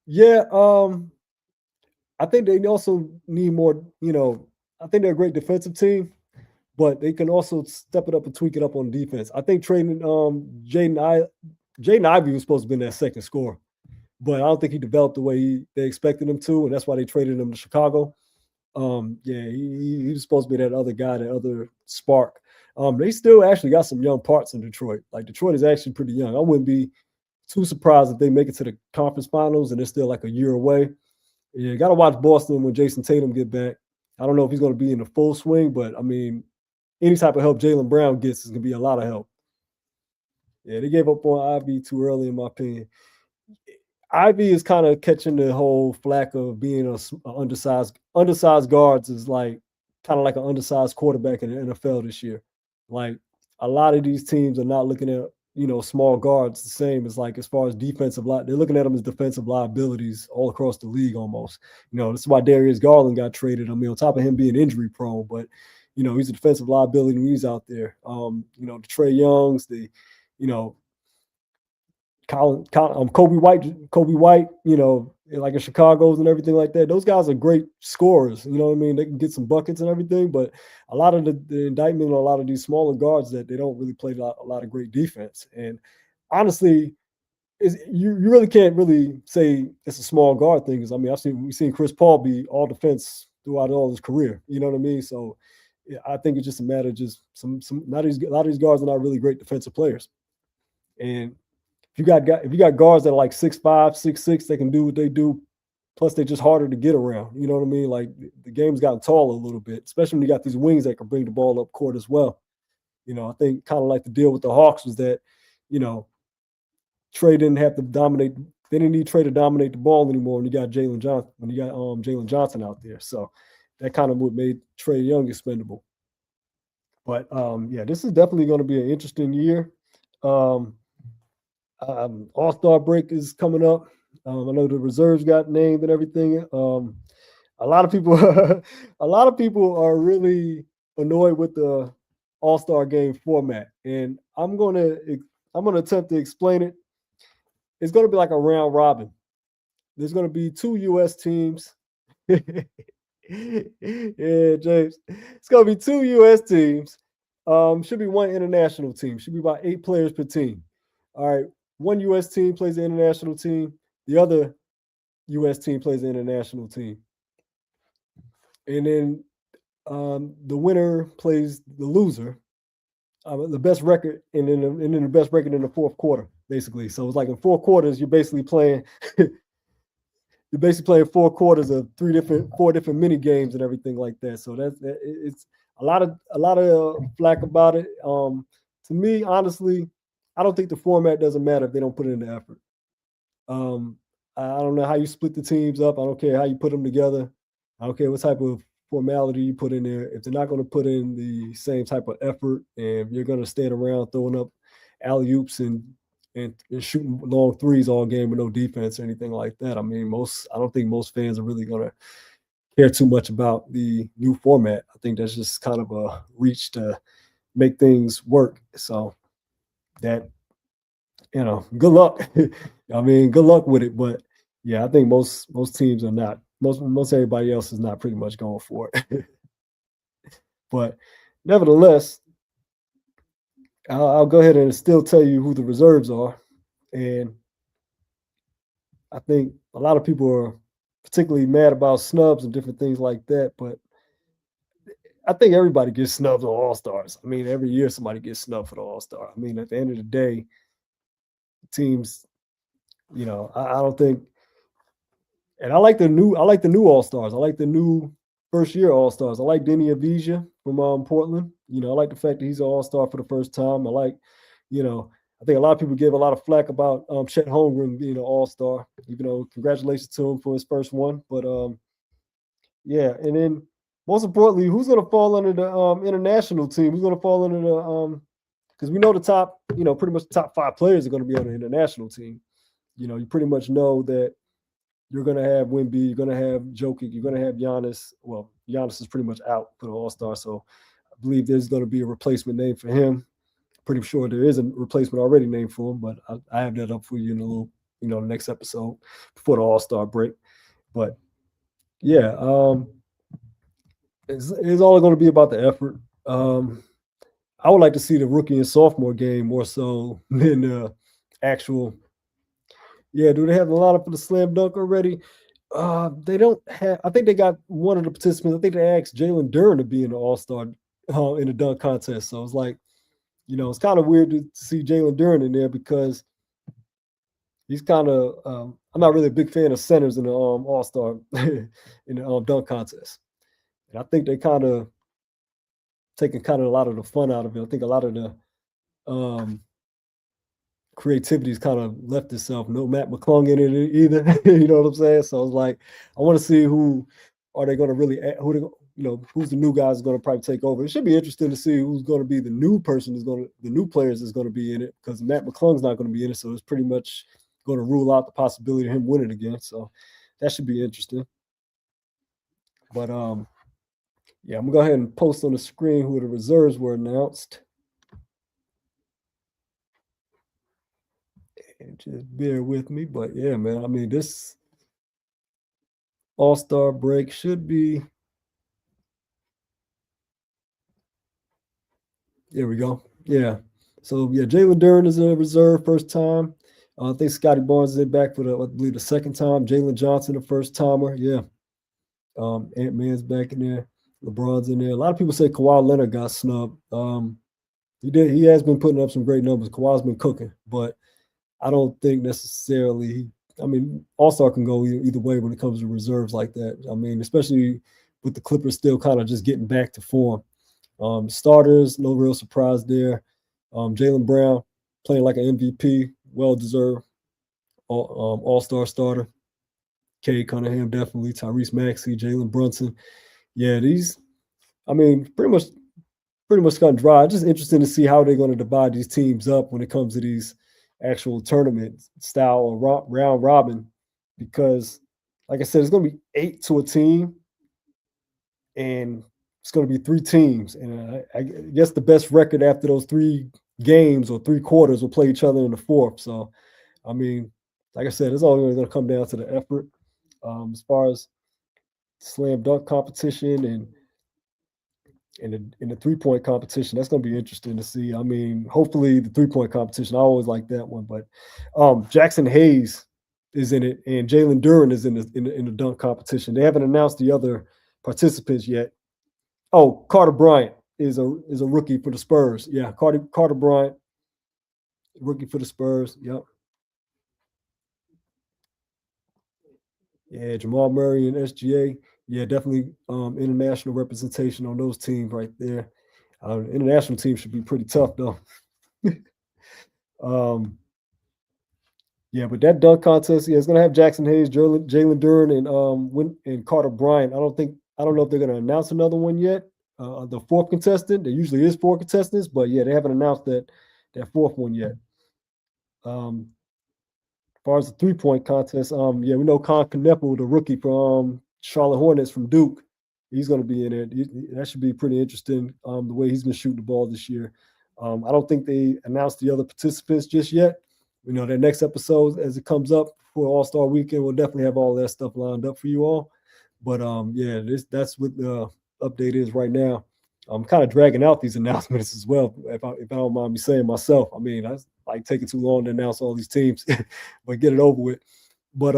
Yeah, I think they also need more, I think they're a great defensive team, but they can also step it up and tweak it up on defense. I think trading Jaden Ivey was supposed to be that second scorer, but I don't think he developed the way they expected him to, and that's why they traded him to Chicago. Yeah, he was supposed to be that other guy, that other spark. They still actually got some young parts in Detroit. Like Detroit is actually pretty young. I wouldn't be too surprised if they make it to the conference finals and they're still like a year away. Yeah, got to watch Boston when Jason Tatum get back. I don't know if he's going to be in the full swing, but I mean, any type of help Jaylen Brown gets is going to be a lot of help. Yeah, they gave up on Ivy too early, in my opinion. Ivy is kind of catching the whole flack of being a undersized guards is like kind of like an undersized quarterback in the NFL this year. Like a lot of these teams are not looking at small guards the same as like as far as defensive they're looking at them as defensive liabilities all across the league almost. This is why Darius Garland got traded. I mean, on top of him being injury prone, but he's a defensive liability when he's out there. The Trae Youngs, the Kobe White, like in Chicago's and everything like that. Those guys are great scorers. You know what I mean? They can get some buckets and everything, but a lot of the indictment on a lot of these smaller guards that they don't really play a lot of great defense. And honestly, you really can't really say it's a small guard thing. Because I mean, we've seen Chris Paul be all defense throughout all his career. You know what I mean? So yeah, I think it's just a matter of just a lot of these guards are not really great defensive players. And if you got guards that are like 6'5", 6'6", they can do what they do. Plus, they're just harder to get around. You know what I mean? Like the game's gotten taller a little bit, especially when you got these wings that can bring the ball up court as well. I think kind of like the deal with the Hawks was that, Trae didn't have to dominate. They didn't need Trae to dominate the ball anymore when you got Jalen Johnson out there. So that kind of what made Trae Young expendable. But yeah, this is definitely going to be an interesting year. All-Star break is coming up. I know the reserves got named and everything. A lot of people, a lot of people are really annoyed with the All-Star game format, and I'm gonna attempt to explain it. It's gonna be like a round robin. There's gonna be 2 U.S. teams. Yeah, James. It's gonna be 2 U.S. teams. Should be 1 international team. Should be about 8 players per team. All right, one U.S. team plays the international team. The other U.S. team plays the international team, and then the winner plays the loser, the best record, and then the best record in the fourth quarter, basically. So it's like in 4 quarters, you're basically playing. You're basically playing 4 quarters of 4 different mini games and everything like that. So it's a lot of flack about it. To me, honestly, I don't think the format doesn't matter if they don't put in the effort. Um, I don't know how you split the teams up. I don't care how you put them together. I don't care what type of formality you put in there. If they're not going to put in the same type of effort, and you're going to stand around throwing up alley oops and shooting long threes all game with no defense or anything like that, I don't think most fans are really going to care too much about the new format. I think that's just kind of a reach to make things work. So that good luck. Good luck with it. But yeah, I think most teams are not. Most everybody else is not pretty much going for it. But nevertheless, I'll go ahead and still tell you who the reserves are. And I think a lot of people are particularly mad about snubs and different things like that. But I think everybody gets snubbed on All Stars. Every year somebody gets snubbed for the All Star. At the end of the day, teams, I don't think. And I like the new All Stars. I like the new first year All Stars. I like Denny Avija from Portland. I like the fact that he's an All Star for the first time. I think a lot of people give a lot of flack about Chet Holmgren being an All Star. Even though congratulations to him for his first one. But yeah, and then most importantly, who's going to fall under the international team? Who's going to fall under the because we know the top, pretty much the top 5 players are going to be on the international team. You pretty much know that you're going to have Wemby, you're going to have Jokic, you're going to have Giannis. Well, Giannis is pretty much out for the All Star, so I believe there's going to be a replacement name for him. Pretty sure there is a replacement already named for him, but I have that up for you in a little, the next episode before the All Star break. But yeah, it's all going to be about the effort. I would like to see the rookie and sophomore game more so than the actual. Yeah, do they have a lineup for the slam dunk already? They don't have. I think they got one of the participants. I think they asked Jalen Duren to be in the All Star in the dunk contest. So it's like, it's kind of weird to see Jalen Duren in there because he's kind of. I'm not really a big fan of centers in the All Star in the dunk contest, and I think they kind of taking kind of a lot of the fun out of it. I think a lot of the um, creativity's kind of left itself. No Matt McClung in it either. You know what I'm saying? So it's like I want to see who are they going to really who they, who's the new guys going to probably take over. It should be interesting to see who's going to be the new person the new players is going to be in it because Matt McClung's not going to be in it. So it's pretty much going to rule out the possibility of him winning again. So that should be interesting. But yeah, I'm gonna go ahead and post on the screen who the reserves were announced. And just bear with me. But yeah, man, this All-Star break should be. There we go. Yeah. So yeah, Jalen Duren is a reserve first time. I think Scotty Barnes is back for I believe the second time. Jalen Johnson, the first timer. Yeah. Ant-Man's back in there. LeBron's in there. A lot of people say Kawhi Leonard got snubbed. He did. He has been putting up some great numbers. Kawhi's been cooking, but I don't think necessarily. All-Star can go either way when it comes to reserves like that. Especially with the Clippers still kind of just getting back to form. Starters, no real surprise there. Jaylen Brown playing like an MVP, well-deserved All-Star starter. Cade Cunningham definitely, Tyrese Maxey, Jalen Brunson. Yeah, these, pretty much kind of dry. Just interesting to see how they're going to divide these teams up when it comes to these actual tournament style or round robin, because, like I said, it's going to be 8 to a team, and it's going to be 3 teams, and I guess the best record after those 3 games or 3 quarters will play each other in the fourth. So, like I said, it's all going to come down to the effort. As far as slam dunk competition and in the 3-point competition. That's going to be interesting to see. I mean, hopefully the 3-point competition. I always like that one, but Jackson Hayes is in it, and Jalen Duren is in the dunk competition. They haven't announced the other participants yet. Oh, Carter Bryant is a rookie for the Spurs. Yeah, Carter Bryant, rookie for the Spurs. Yep. Yeah, Jamal Murray and SGA. Yeah, definitely international representation on those teams right there. International team should be pretty tough though. um, yeah, but that dunk contest, yeah, it's gonna have Jackson Hayes, Jalen Duren, and Carter Bryant. I don't know if they're gonna announce another one yet. The fourth contestant. There usually is four contestants, but yeah, they haven't announced that fourth one yet. As far as the 3-point contest, yeah, we know Con Kneppel, the rookie from Charlotte Hornets from Duke, he's going to be in it. That should be pretty interesting. The way he's been shooting the ball this year. I don't think they announced the other participants just yet. You know, their next episode as it comes up for All Star Weekend, we'll definitely have all that stuff lined up for you all. But yeah, that's what the update is right now. I'm kind of dragging out these announcements as well, if I don't mind me saying myself. I mean, I like taking too long to announce all these teams, but get it over with. But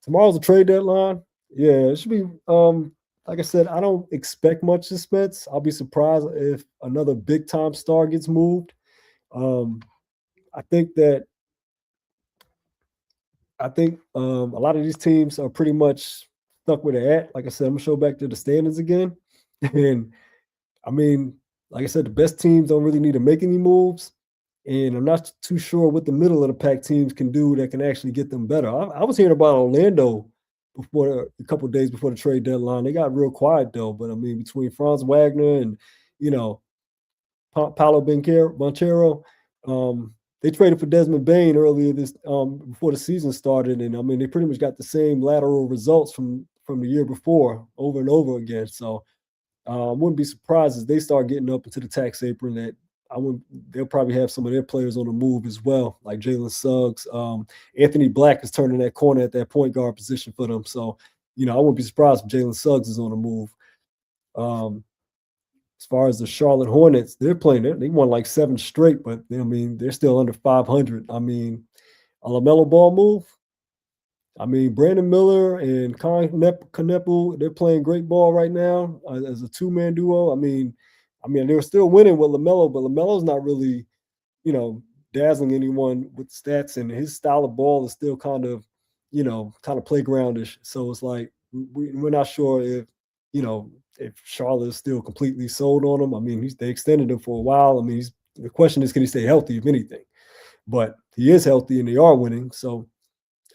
tomorrow's the trade deadline. Yeah, it should be like I said, I don't expect much suspense. I'll be surprised if another big time star gets moved. Um, I think that a lot of these teams are pretty much stuck where they're at. Like I said, I'm gonna show back to the standings again. And I mean, like I said, the best teams don't really need to make any moves. And I'm not too sure what the middle of the pack teams can do that can actually get them better. I was hearing about Orlando before a couple of days before the trade deadline. They got real quiet though. But I mean, between Franz Wagner and you know Paolo Banchero, they traded for Desmond Bain earlier this before the season started, and I mean they pretty much got the same lateral results from the year before over and over again. So I wouldn't be surprised as they start getting up into the tax apron that they'll probably have some of their players on the move as well, like Jalen Suggs. Anthony Black is turning that corner at that point guard position for them. So, I wouldn't be surprised if Jalen Suggs is on the move. As far as the Charlotte Hornets, they're playing it. They won like 7 straight, but I mean, they're still under 500. I mean, a LaMelo Ball move. I mean, Brandon Miller and Con Kneppel, they're playing great ball right now as a 2-man duo. I mean, they were still winning with LaMelo, but LaMelo's not really, dazzling anyone with stats, and his style of ball is still kind of playgroundish. So it's like we're not sure if Charlotte is still completely sold on him. I mean, they extended him for a while. I mean, the question is, can he stay healthy, if anything? But he is healthy, and they are winning. So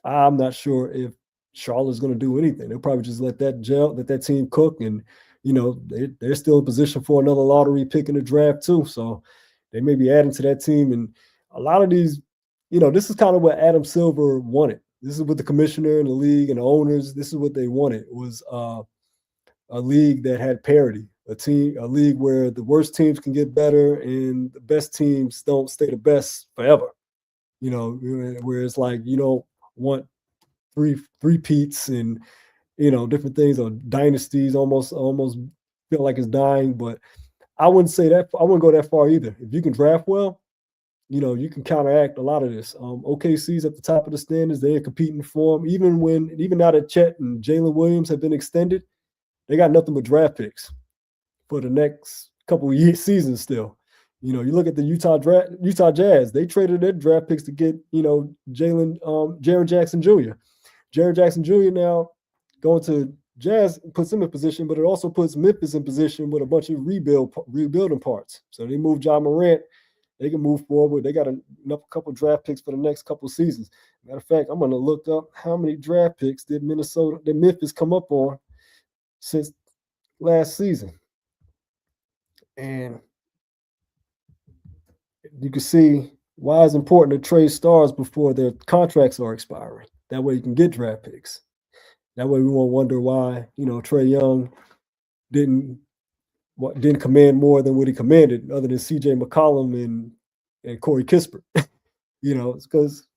I'm not sure if Charlotte's going to do anything. They'll probably just let that team cook, and they're still in position for another lottery pick in the draft too. So they may be adding to that team. And a lot of these, this is kind of what Adam Silver wanted. This is what the commissioner and the league and the owners. This is what they wanted, was a league that had parity, a league where the worst teams can get better and the best teams don't stay the best forever. Where it's like you don't want three peats and different things, or dynasties almost feel like it's dying. But I wouldn't say that. I wouldn't go that far either. If you can draft well, you can counteract a lot of this. OKC's at the top of the standings. They're competing for them. Even now that Chet and Jalen Williams have been extended, they got nothing but draft picks for the next couple of seasons still. You look at the Utah Jazz. They traded their draft picks to get, Jaren Jackson Jr. Jaren Jackson Jr. now going to Jazz puts him in position, but it also puts Memphis in position with a bunch of rebuilding parts. So they moved Ja Morant. They can move forward. They got a couple draft picks for the next couple of seasons. Matter of fact, I'm going to look up how many draft picks did Memphis come up on since last season. And you can see why it's important to trade stars before their contracts are expiring. That way you can get draft picks. That way we won't wonder why, Trae Young didn't command more than what he commanded, other than CJ McCollum and Corey Kispert. It's because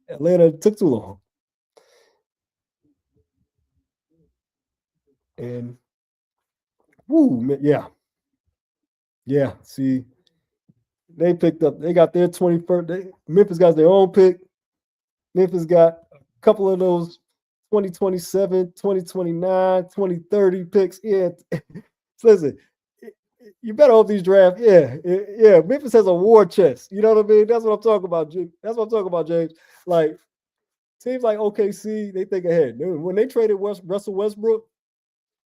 Atlanta took too long. And Woo, yeah. Yeah. See, they got their 21st. Memphis got their own pick. Memphis got a couple of those 2027, 2029, 2030 picks. Yeah. Listen, you better hope these draft. Yeah. Memphis has a war chest. You know what I mean? That's what I'm talking about, James. That's what I'm talking about, James. Like, teams like OKC, they think ahead. When they traded Russell Westbrook,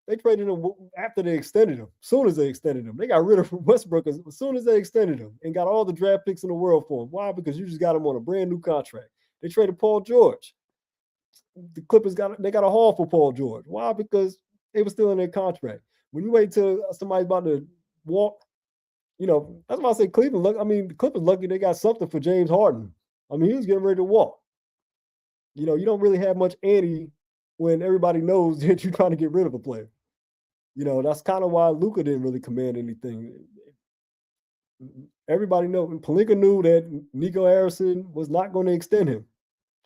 they traded him after they extended him. As soon as they extended him, they got rid of Westbrook as soon as they extended him and got all the draft picks in the world for him. Why? Because you just got him on a brand new contract. They traded Paul George. The Clippers got a haul for Paul George. Why? Because they were still in their contract. When you wait till somebody's about to walk, that's why I say Cleveland. I mean, the Clippers lucky they got something for James Harden. I mean, he was getting ready to walk. You don't really have much ante when everybody knows that you're trying to get rid of a player. That's kind of why Luka didn't really command anything. Everybody knows. Pelinka knew that Nico Harrison was not going to extend him.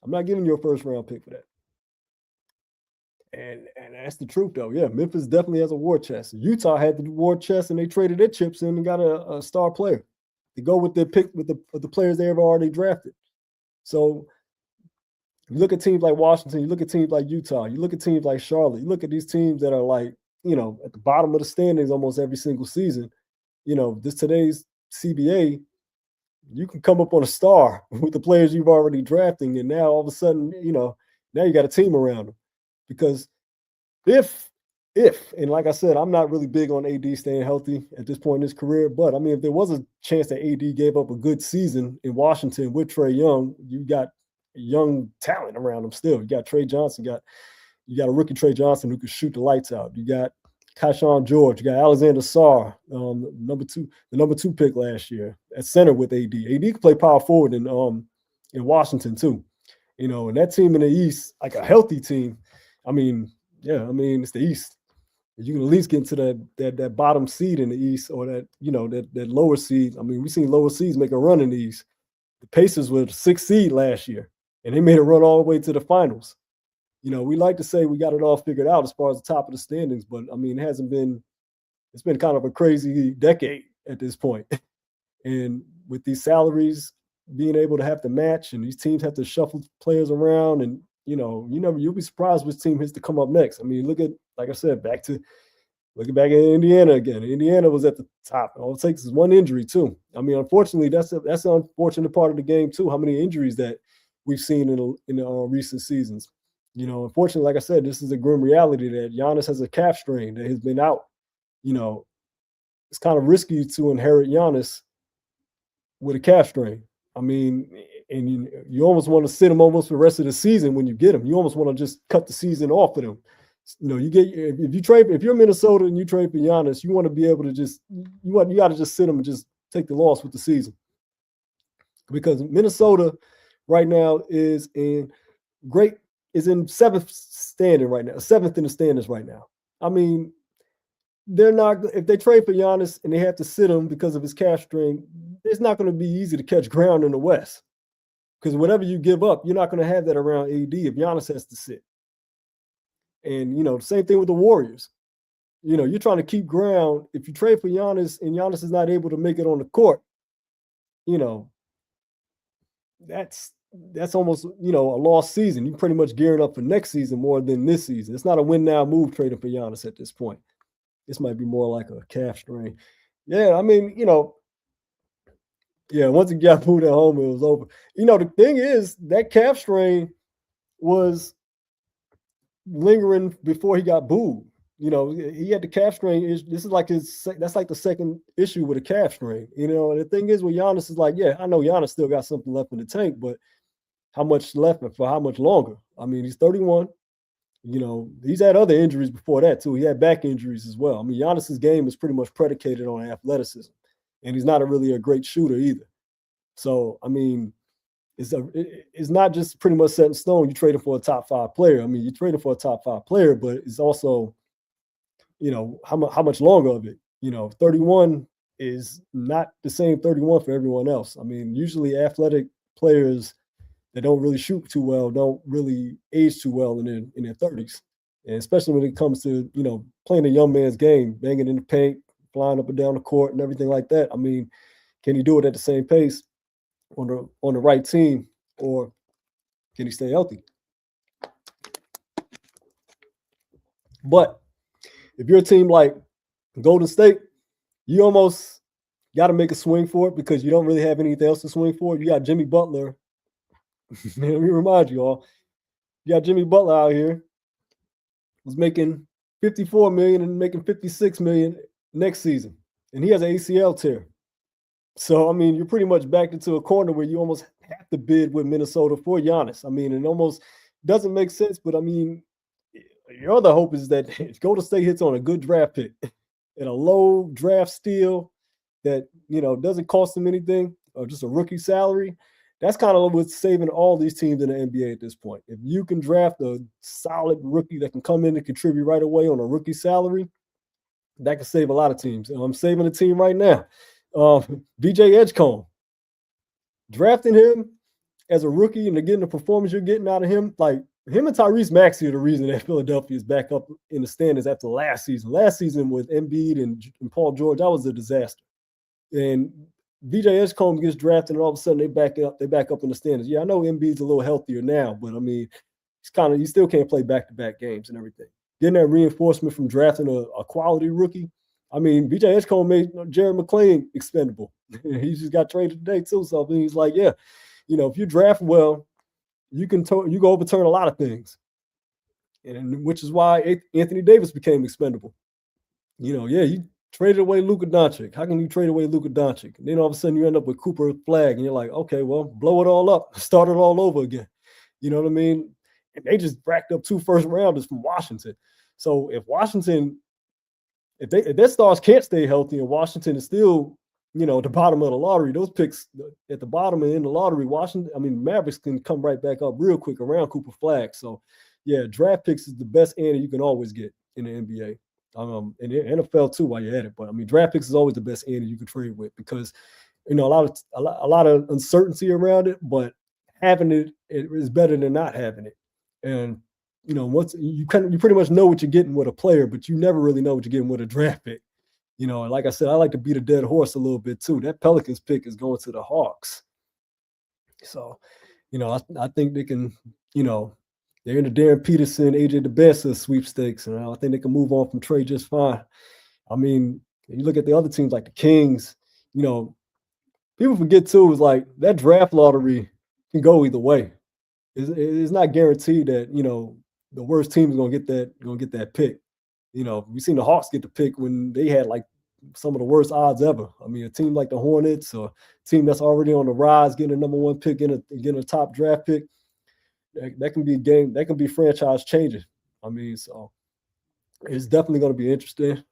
I'm not giving you a first round pick for that. And that's the truth, though. Yeah, Memphis definitely has a war chest. Utah had the war chest, and they traded their chips in and got a star player to go with their pick with the players they have already drafted. So you look at teams like Washington, you look at teams like Utah, you look at teams like Charlotte, you look at these teams that are like, at the bottom of the standings almost every single season. Today's CBA, you can come up on a star with the players you've already drafting, and now all of a sudden, now you got a team around them. Because if and like I said, I'm not really big on AD staying healthy at this point in his career, but I mean, if there was a chance that AD gave up a good season in Washington with Trae Young, you got young talent around him still. You got Trey Johnson, you got a rookie Trey Johnson who could shoot the lights out. You got Keyshawn George, you got Alexander Sarr, the number two pick last year at center with AD. AD could play power forward in Washington too. And that team in the East, like a healthy team, it's the East. You can at least get into that bottom seed in the East, or that lower seed. I mean, we've seen lower seeds make a run in the East. The Pacers were the 6th seed last year, and they made a run all the way to the finals. We like to say we got it all figured out as far as the top of the standings, but I mean, it's been kind of a crazy decade at this point. And with these salaries being able to have to match, and these teams have to shuffle players around, and you'll be surprised which team has to come up next. I mean, like I said, looking back at Indiana again. Indiana was at the top. All it takes is one injury too. I mean, unfortunately, that's an unfortunate part of the game too. How many injuries that we've seen in the recent seasons. Unfortunately, like I said, this is a grim reality that Giannis has a calf strain that has been out. It's kind of risky to inherit Giannis with a calf strain. I mean, and you almost want to sit him almost for the rest of the season when you get him. You almost want to just cut the season off with him. If you're Minnesota and you trade for Giannis, you want to be able to you got to just sit him and just take the loss with the season. Because Minnesota right now is in 7th standing right now, 7th in the standings right now. I mean, they're not, if they trade for Giannis and they have to sit him because of his calf strain, it's not going to be easy to catch ground in the West. Because whatever you give up, you're not going to have that around AD if Giannis has to sit. And, same thing with the Warriors. You're trying to keep ground. If you trade for Giannis and Giannis is not able to make it on the court, that's almost, a lost season. You're pretty much gearing up for next season more than this season. It's not a win now move trading for Giannis at this point. This might be more like a calf strain. Yeah, I mean, once he got moved at home, it was over. The thing is, that calf strain was lingering before he got booed. He had the calf strain. This is like that's like the second issue with a calf strain. And the thing is with Giannis is like, yeah, I know Giannis still got something left in the tank, but how much left and for how much longer? I mean, he's 31. He's had other injuries before that too. He had back injuries as well. I mean, Giannis's game is pretty much predicated on athleticism, and he's not really a great shooter either. So, I mean, it's not just pretty much set in stone. You traded for a top 5 player. I mean, you traded for a top 5 player, but it's also, how much longer of it. 31 is not the same 31 for everyone else. I mean, usually athletic players that don't really shoot too well don't really age too well in their 30s. And especially when it comes to, playing a young man's game, banging in the paint, flying up and down the court and everything like that. I mean, can he do it at the same pace on the right team, or can he stay healthy? But if you're a team like Golden State, you almost got to make a swing for it because you don't really have anything else to swing for. You got Jimmy Butler. Let me remind you all, you got Jimmy Butler out here was making 54 million and making 56 million next season, and he has an ACL tear. So I mean, you're pretty much backed into a corner where you almost have to bid with Minnesota for Giannis. I mean, it almost doesn't make sense, but I mean, your other hope is that if Golden State hits on a good draft pick and a low draft steal that doesn't cost them anything or just a rookie salary, that's kind of what's saving all these teams in the NBA at this point. If you can draft a solid rookie that can come in and contribute right away on a rookie salary, that can save a lot of teams. And I'm saving a team right now. VJ Edgecombe, drafting him as a rookie and getting the performance you're getting out of him, like him and Tyrese Maxey are the reason that Philadelphia is back up in the standings after last season. Last season with Embiid and Paul George, that was a disaster. And VJ Edgecombe gets drafted, and all of a sudden they back up in the standings. Yeah, I know Embiid's a little healthier now, but I mean, you still can't play back-to-back games and everything. Getting that reinforcement from drafting a quality rookie. I mean, VJ Edgecombe made Jared McClain expendable. He just got traded today too. So he's like, yeah, if you draft well, you can overturn a lot of things, and which is why Anthony Davis became expendable. You traded away Luka Doncic. How can you trade away Luka Doncic? And then all of a sudden you end up with Cooper Flag, and you're like, okay, well, blow it all up, start it all over again. You know what I mean? And they just racked up 2 first-rounders from Washington. So if Washington, if their stars can't stay healthy and Washington is still, at the bottom of the lottery, those picks at the bottom and in the lottery, Mavericks can come right back up real quick around Cooper Flag. So, yeah, draft picks is the best ante you can always get in the NBA. And the NFL too, while you're at it. But I mean, draft picks is always the best ante you can trade with because, a lot of uncertainty around it, but having it is better than not having it. And once you pretty much know what you're getting with a player, but you never really know what you're getting with a draft pick. And like I said, I like to beat a dead horse a little bit too. That Pelicans pick is going to the Hawks. So, I think they can, they're in the Darren Peterson, AJ DeBesa sweepstakes, and I think they can move on from trade just fine. I mean, you look at the other teams like the Kings, people forget too, is like that draft lottery can go either way. It's not guaranteed that, the worst team is gonna get that pick. We've seen the Hawks get the pick when they had like some of the worst odds ever. I mean, a team like the Hornets or a team that's already on the rise, getting a number 1 pick, getting a top draft pick, that can be a game, that can be franchise changing. I mean, so it's definitely going to be interesting.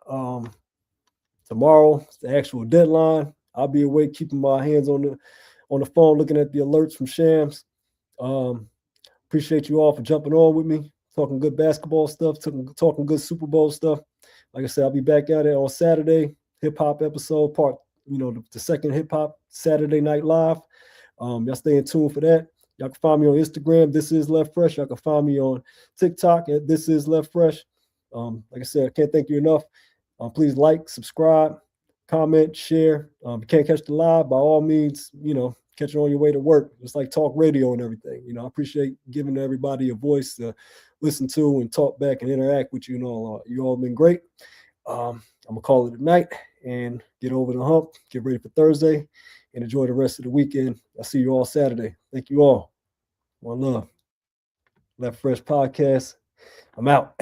Tomorrow, the actual deadline. I'll be awake, keeping my hands on the phone, looking at the alerts from Shams. Appreciate you all for jumping on with me, talking good basketball stuff, talking good Super Bowl stuff. Like I said, I'll be back at it on Saturday, hip hop episode part, the second hip hop Saturday Night Live. Y'all stay in tune for that. Y'all can find me on Instagram, This Is Left Fresh. Y'all can find me on TikTok at This Is Left Fresh. Like I said, I can't thank you enough. Please like, subscribe, comment, share. If you can't catch the live, by all means, catch it on your way to work. It's like talk radio and everything. I appreciate giving everybody a voice to listen to and talk back and interact with you. You all been great. I'm gonna call it a night and get over the hump, get ready for Thursday, and enjoy the rest of the weekend. I'll see you all Saturday. Thank you all. One love. Left Fresh Podcast. I'm out.